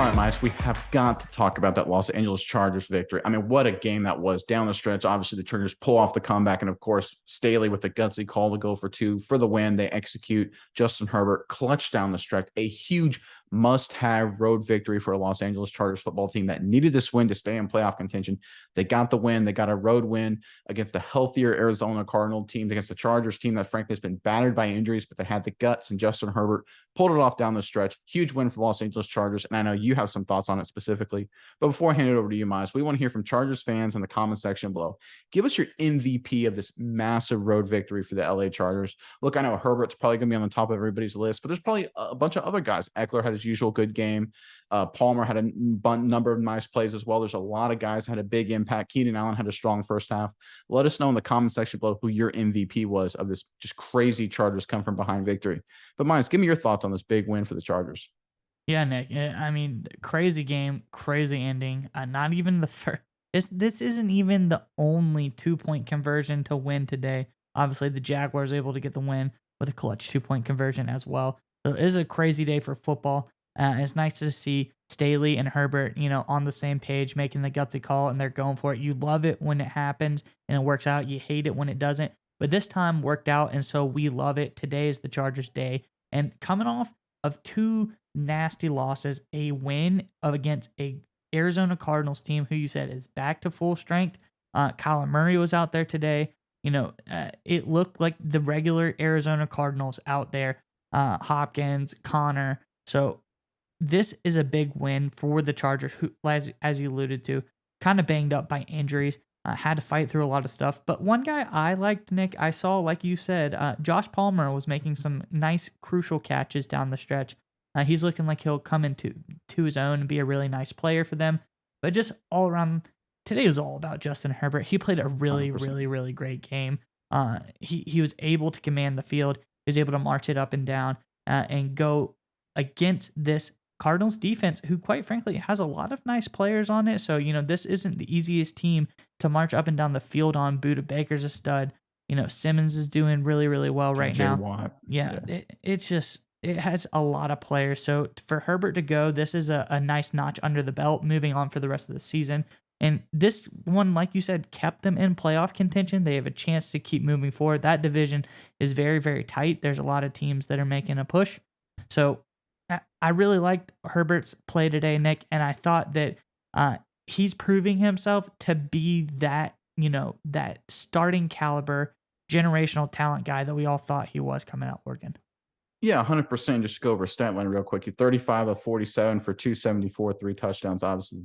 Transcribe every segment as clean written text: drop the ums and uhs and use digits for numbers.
All right, Mice, we have got to talk about that Los Angeles Chargers victory. I mean, what a game that was down the stretch. Obviously, the Chargers pull off the comeback. And of course, Staley with the gutsy call to go for two for the win. They execute. Justin Herbert clutch down the stretch. A huge must-have road victory for a Los Angeles Chargers football team that needed this win to stay in playoff contention. They got the win. They got a road win against a healthier Arizona Cardinal team, against the Chargers team that frankly has been battered by injuries, but they had the guts, and Justin Herbert pulled it off down the stretch. Huge win for the Los Angeles Chargers, and I know you have some thoughts on it specifically. But before I hand it over to you, Miles, we want to hear from Chargers fans in the comment section below. Give us your MVP of this massive road victory for the LA Chargers. Look, I know Herbert's probably going to be on the top of everybody's list, but there's probably a bunch of other guys. Eckler had his usual good game. Palmer had a number of nice plays as well. There's a lot of guys that had a big impact. Keenan Allen had a strong first half. Let us know in the comment section below who your MVP was of this just crazy Chargers come from behind victory. But Miles, give me your thoughts on this big win for the Chargers. Yeah, Nick. I mean, crazy game, crazy ending. Not even the first. This isn't even the only 2-point conversion to win today. Obviously, the Jaguars able to get the win with a clutch 2-point conversion as well. So it is a crazy day for football. It's nice to see Staley and Herbert, on the same page, making the gutsy call, and they're going for it. You love it when it happens and it works out. You hate it when it doesn't. But this time worked out, and so we love it. Today is the Chargers' day. And coming off of two nasty losses, a win against a Arizona Cardinals team who you said is back to full strength. Kyler Murray was out there today. It looked like the regular Arizona Cardinals out there. Hopkins, Connor. So this is a big win for the Chargers, who, as you alluded to, kind of banged up by injuries. Had to fight through a lot of stuff. But one guy I liked, Nick, I saw, like you said, Josh Palmer was making some nice, crucial catches down the stretch. He's looking like he'll come into his own and be a really nice player for them. But just all around, today was all about Justin Herbert. He played a really, 100%. really, really great game. He was able to command the field. He was able to march it up and down and go against this Cardinals defense, who quite frankly has a lot of nice players on it. So, this isn't the easiest team to march up and down the field on. Buda Baker's a stud. Simmons is doing really, really well right J. now. Watt. Yeah. It has a lot of players. So for Herbert to go, this is a nice notch under the belt, moving on for the rest of the season. And this one, like you said, kept them in playoff contention. They have a chance to keep moving forward. That division is very, very tight. There's a lot of teams that are making a push. So I really liked Herbert's play today, Nick, and I thought that he's proving himself to be that, that starting caliber, generational talent guy that we all thought he was coming out of Oregon. Yeah, 100%. Just go over stat line real quick. 35 of 47 for 274, 3 touchdowns. Obviously,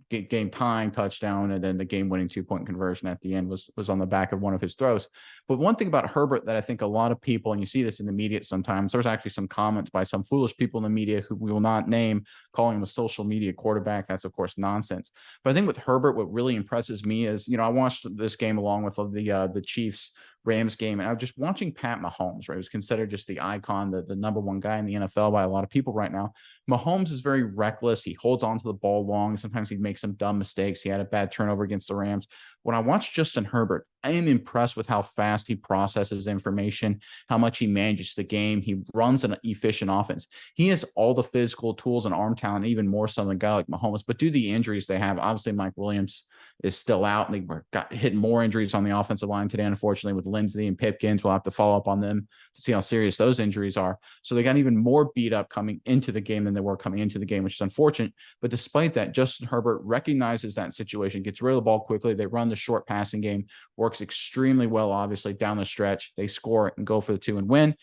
the game tying touchdown, and then the game winning 2-point conversion at the end was on the back of one of his throws. But one thing about Herbert that I think a lot of people, and you see this in the media sometimes, there's actually some comments by some foolish people in the media who we will not name, calling him a social media quarterback. That's of course nonsense. But I think with Herbert, what really impresses me is, I watched this game along with the Chiefs Rams game, and I was just watching Pat Mahomes, right? He was considered just the icon, the number one guy in the NFL by a lot of people right now. Mahomes is very reckless. He holds on to the ball long. Sometimes he makes some dumb mistakes. He had a bad turnover against the Rams. When I watch Justin Herbert, I am impressed with how fast he processes information, how much he manages the game. He runs an efficient offense. He has all the physical tools and arm talent, even more so than a guy like Mahomes. But due to the injuries they have, obviously Mike Williams is still out. They got hit more injuries on the offensive line today, unfortunately, with Lindsey and Pipkins. We'll have to follow up on them to see how serious those injuries are. So they got even more beat up coming into the game than they were coming into the game, which is unfortunate. But despite that, Justin Herbert recognizes that situation, gets rid of the ball quickly. They run the short passing game, works extremely well, obviously, down the stretch. They score and go for the 2 and win.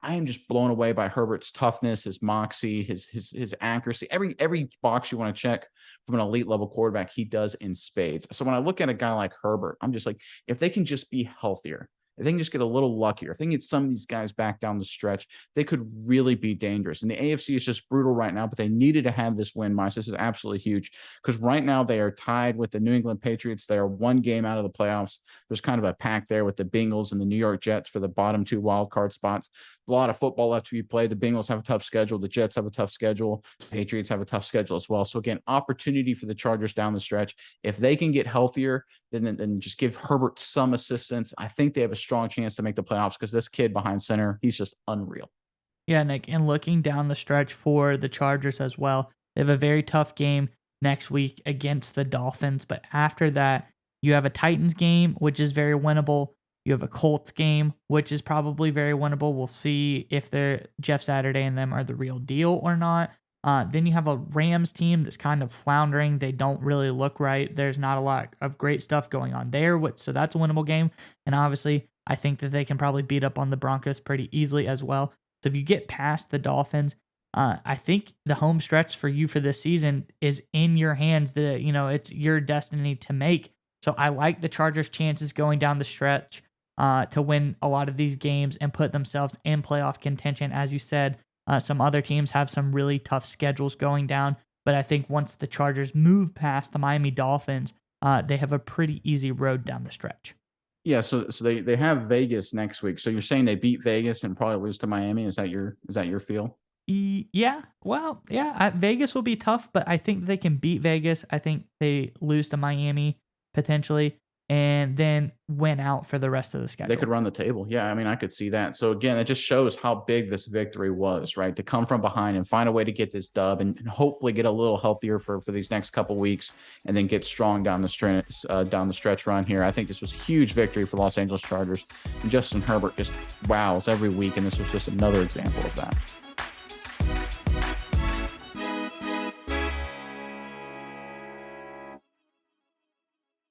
I am just blown away by Herbert's toughness, his moxie, his accuracy. Every box you want to check from an elite level quarterback, he does in spades. So when I look at a guy like Herbert, I'm just like, if they can just be healthier, if they can just get a little luckier, if they can get some of these guys back down the stretch, they could really be dangerous. And the AFC is just brutal right now, but they needed to have this win, Mice. This is absolutely huge because right now they are tied with the New England Patriots. They are one game out of the playoffs. There's kind of a pack there with the Bengals and the New York Jets for the bottom 2 wild card spots. A lot of football left to be played. The Bengals have a tough schedule. The Jets have a tough schedule. The Patriots have a tough schedule as well. So again, opportunity for the Chargers down the stretch. If they can get healthier, then just give Herbert some assistance. I think they have a strong chance to make the playoffs because this kid behind center, he's just unreal. Yeah, Nick, and looking down the stretch for the Chargers as well, They have a very tough game next week against the Dolphins. But after that, you have a Titans game, which is very winnable. You have a Colts game, which is probably very winnable. We'll see if they're Jeff Saturday and them are the real deal or not. Then you have a Rams team that's kind of floundering. They don't really look right. There's not a lot of great stuff going on there, so that's a winnable game. And obviously, I think that they can probably beat up on the Broncos pretty easily as well. So if you get past the Dolphins, I think the home stretch for you for this season is in your hands. It's your destiny to make. So I like the Chargers' chances going down the stretch to win a lot of these games and put themselves in playoff contention. As you said, some other teams have some really tough schedules going down, but I think once the Chargers move past the Miami Dolphins, they have a pretty easy road down the stretch. Yeah, so they have Vegas next week. So you're saying they beat Vegas and probably lose to Miami? Is that your feel? Yeah, well, yeah, Vegas will be tough, but I think they can beat Vegas. I think they lose to Miami potentially, and then win out for the rest of the schedule. They could run the table. Yeah, I mean, I could see that. So again, it just shows how big this victory was, right? To come from behind and find a way to get this dub and hopefully get a little healthier for these next couple weeks and then get strong down the stretch run here. I think this was a huge victory for Los Angeles Chargers. And Justin Herbert just wows every week, and this was just another example of that.